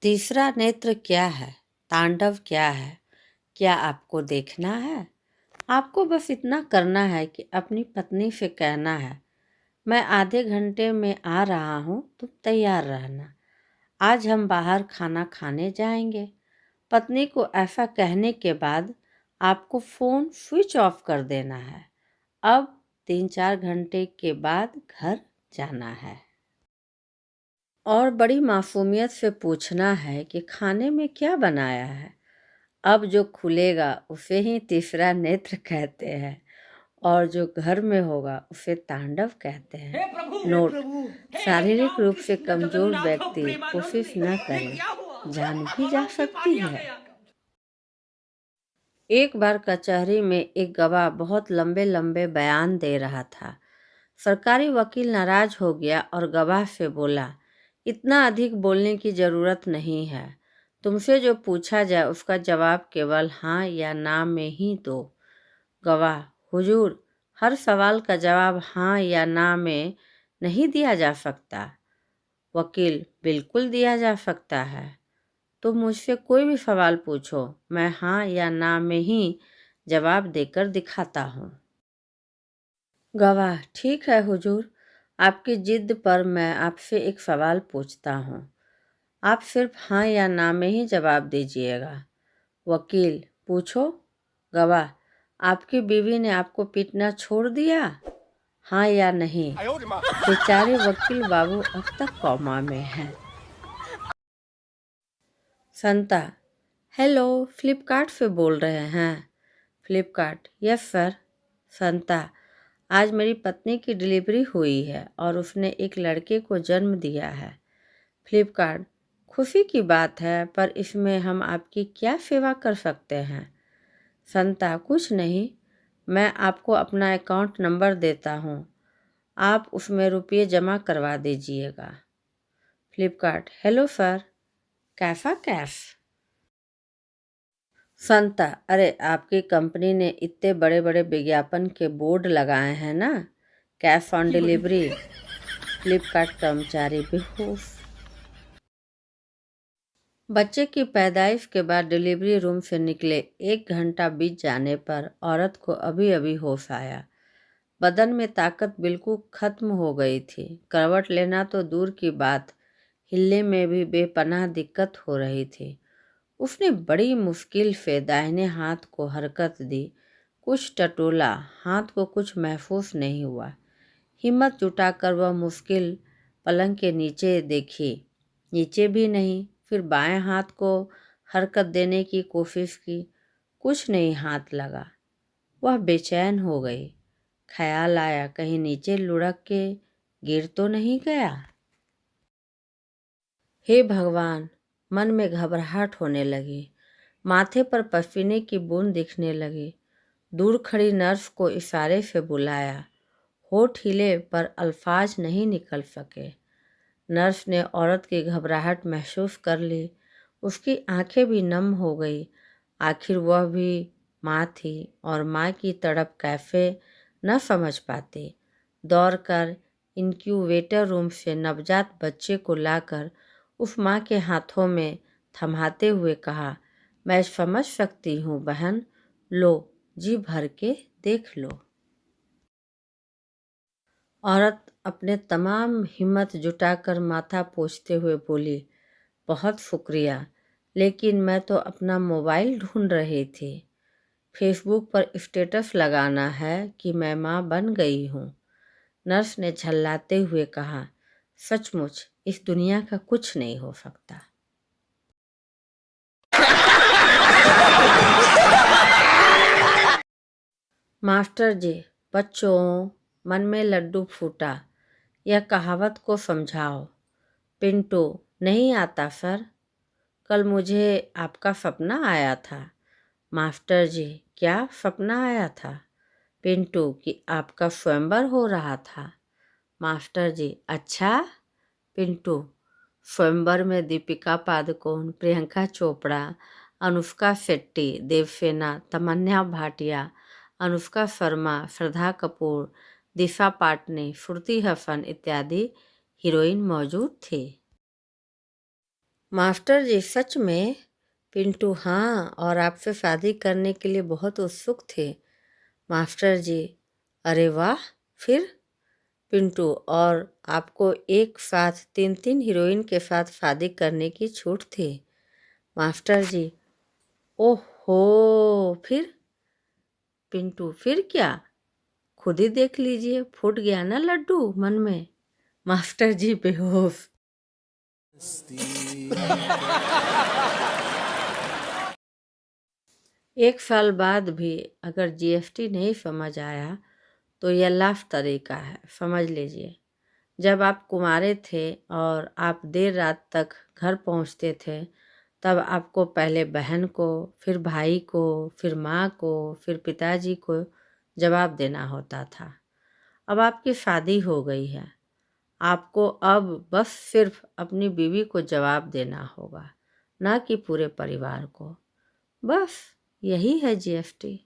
तीसरा नेत्र क्या है? तांडव क्या है? क्या आपको देखना है? आपको बस इतना करना है कि अपनी पत्नी से कहना है, मैं आधे घंटे में आ रहा हूँ, तुम तैयार रहना। आज हम बाहर खाना खाने जाएंगे। पत्नी को ऐसा कहने के बाद आपको फ़ोन स्विच ऑफ कर देना है। अब 3-4 घंटे के बाद घर जाना है। और बड़ी मासूमियत से पूछना है कि खाने में क्या बनाया है। अब जो खुलेगा उसे ही तीसरा नेत्र कहते हैं और जो घर में होगा उसे तांडव कहते हैं। नोट: शारीरिक रूप से कमजोर व्यक्ति कोशिश न करे, जान भी जा सकती है। एक बार कचहरी में एक गवाह बहुत लंबे लंबे बयान दे रहा था। सरकारी वकील नाराज हो गया और गवाह से बोला, इतना अधिक बोलने की ज़रूरत नहीं है। तुमसे जो पूछा जाए उसका जवाब केवल हाँ या ना में ही दो। गवाह: हुजूर, हर सवाल का जवाब हाँ या ना में नहीं दिया जा सकता। वकील: बिल्कुल दिया जा सकता है। तुम मुझसे कोई भी सवाल पूछो, मैं हाँ या ना में ही जवाब देकर दिखाता हूँ। गवाह: ठीक है हुजूर, आपकी जिद पर मैं आपसे एक सवाल पूछता हूँ। आप सिर्फ हाँ या ना में ही जवाब दीजिएगा। वकील: पूछो। गवाह: आपकी बीवी ने आपको पीटना छोड़ दिया, हाँ या नहीं? बेचारे वकील बाबू अब तक कौमा में हैं। संता: हेलो, फ्लिपकार्ट से बोल रहे हैं? Flipkart: yes sir. संता: आज मेरी पत्नी की डिलीवरी हुई है और उसने एक लड़के को जन्म दिया है। फ्लिपकार्ट: खुशी की बात है, पर इसमें हम आपकी क्या सेवा कर सकते हैं? संता: कुछ नहीं, मैं आपको अपना अकाउंट नंबर देता हूँ, आप उसमें रुपये जमा करवा दीजिएगा। फ्लिपकार्ट: हेलो सर, कैसा कैश? संता: अरे आपकी कंपनी ने इतने बड़े बड़े विज्ञापन के बोर्ड लगाए हैं ना, कैश ऑन डिलीवरी। फ्लिपकार्ट कर्मचारी बेहोश। बच्चे की पैदाइश के बाद डिलीवरी रूम से निकले 1 घंटा बीत जाने पर औरत को अभी अभी होश आया। बदन में ताकत बिल्कुल खत्म हो गई थी। करवट लेना तो दूर की बात, हिलने में भी बेपनाह दिक्कत हो रही थी। उसने बड़ी मुश्किल से दाहिने हाथ को हरकत दी। कुछ टटोला, हाथ को कुछ महसूस नहीं हुआ। हिम्मत जुटाकर वह मुश्किल पलंग के नीचे देखी, नीचे भी नहीं। फिर बाएं हाथ को हरकत देने की कोशिश की, कुछ नहीं हाथ लगा। वह बेचैन हो गई। ख्याल आया, कहीं नीचे लुढ़क के गिर तो नहीं गया। हे भगवान, मन में घबराहट होने लगी। माथे पर पसीने की बूंद दिखने लगी। दूर खड़ी नर्स को इशारे से बुलाया। होठ हिले पर अल्फाज नहीं निकल सके। नर्स ने औरत की घबराहट महसूस कर ली। उसकी आंखें भी नम हो गई। आखिर वह भी माँ थी और माँ की तड़प कैसे न समझ पाती। दौड़कर इनक्यूबेटर रूम से नवजात बच्चे को लाकर उस माँ के हाथों में थमाते हुए कहा, मैं समझ सकती हूँ बहन, लो जी भर के देख लो। औरत अपने तमाम हिम्मत जुटाकर माथा पोंछते हुए बोली, बहुत शुक्रिया, लेकिन मैं तो अपना मोबाइल ढूंढ रही थी। फेसबुक पर स्टेटस लगाना है कि मैं माँ बन गई हूँ। नर्स ने झल्लाते हुए कहा, सचमुच इस दुनिया का कुछ नहीं हो सकता। मास्टर जी, बच्चों, मन में लड्डू फूटा, यह कहावत को समझाओ। पिंटू, नहीं आता सर, कल मुझे आपका सपना आया था। मास्टर जी, क्या सपना आया था? पिंटू, कि आपका स्वयंवर हो रहा था। मास्टर जी, अच्छा? पिंटू, स्वयंवर में दीपिका पादुकोण, प्रियंका चोपड़ा, अनुष्का शेट्टी, देवसेना, तमन्ना भाटिया, अनुष्का शर्मा, श्रद्धा कपूर, दिशा पाटनी, श्रुति हसन इत्यादि हीरोइन मौजूद थी। मास्टर जी सच में? पिंटू हाँ, और आपसे शादी करने के लिए बहुत उत्सुक थे। मास्टर जी अरे वाह, फिर? पिंटू और आपको एक साथ 3-3 हीरोइन के साथ शादी करने की छूट थी। मास्टर जी ओहो, फिर? पिंटू फिर क्या? खुद ही देख लीजिए, फूट गया ना लड्डू मन में। मास्टर जी बेहोश। एक साल बाद भी अगर जीएसटी नहीं समझ आया तो यह लाफ तरीका है, समझ लीजिए। जब आप कुंवारे थे और आप देर रात तक घर पहुंचते थे, तब आपको पहले बहन को, फिर भाई को, फिर माँ को, फिर पिताजी को जवाब देना होता था। अब आपकी शादी हो गई है, आपको अब बस सिर्फ अपनी बीवी को जवाब देना होगा, ना कि पूरे परिवार को। बस यही है जीएसटी।